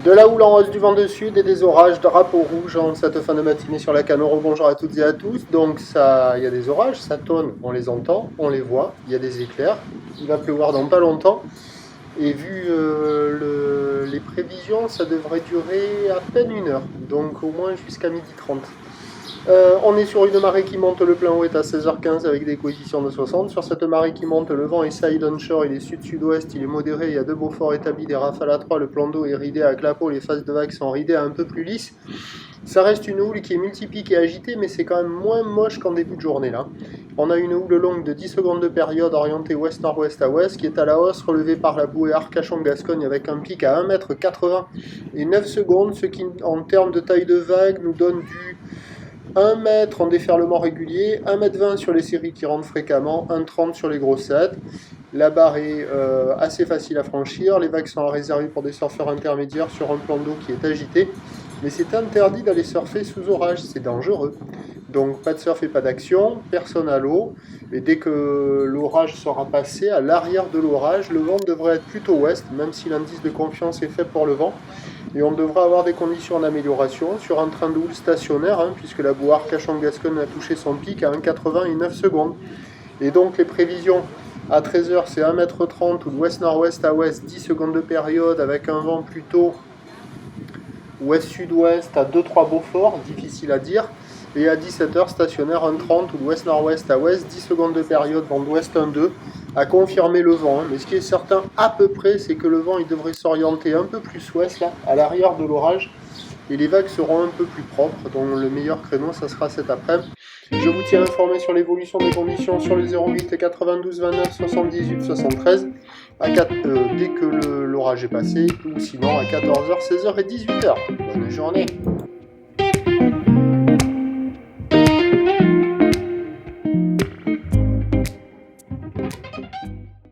De la houle en hausse du vent de sud et des orages, drapeau rouge en cette fin de matinée sur la Canoro. Bonjour à toutes et à tous. Donc ça, il y a des orages, ça tonne, on les entend, on les voit, il y a des éclairs. Il va pleuvoir dans pas longtemps. Et vu les prévisions, ça devrait durer à peine une heure, donc au moins jusqu'à 12h30. On est sur une marée qui monte, le plein haut est à 16h15 avec des coefficients de 60. Sur cette marée qui monte, le vent est side onshore, il est sud-sud-ouest, il est modéré, il y a deux beaux forts établis, des rafales à 3, le plan d'eau est ridé à clapot, les phases de vagues sont ridées à un peu plus lisses. Ça reste une houle qui est multipique et agitée, mais c'est quand même moins moche qu'en début de journée là. On a une houle longue de 10 secondes de période orientée ouest-nord-ouest à ouest qui est à la hausse, relevée par la bouée Arcachon-Gascogne avec un pic à 1,80 m et 9 secondes, ce qui en termes de taille de vague nous donne du 1 mètre en déferlement régulier, 1,20 m sur les séries qui rentrent fréquemment, 1,30 m sur les grossettes. La barre est assez facile à franchir, les vagues sont à réserver pour des surfeurs intermédiaires sur un plan d'eau qui est agité. Mais c'est interdit d'aller surfer sous orage, c'est dangereux. Donc pas de surf et pas d'action, personne à l'eau. Et dès que l'orage sera passé, à l'arrière de l'orage, le vent devrait être plutôt ouest, même si l'indice de confiance est fait pour le vent. Et on devra avoir des conditions d'amélioration sur un train de houle stationnaire, puisque la bouée Arcachon-Gascogne a touché son pic à 1,80 et 9 secondes. Et donc les prévisions à 13h, c'est 1,30 m ou de ouest-nord-ouest à ouest, 10 secondes de période avec un vent plutôt ouest-sud-ouest à 2-3 Beaufort, difficile à dire. Et à 17h, stationnaire 1,30 ou de ouest-nord-ouest à ouest, 10 secondes de période, vent d'ouest 1,2, à confirmer le vent. Mais ce qui est certain à peu près, c'est que le vent il devrait s'orienter un peu plus ouest, là, à l'arrière de l'orage. Et les vagues seront un peu plus propres, donc le meilleur créneau, ça sera cet après-midi. Je vous tiens informé sur l'évolution des conditions sur les 08 92 29 78 73 dès que l'orage est passé, ou sinon à 14h, 16h et 18h. Bonne journée.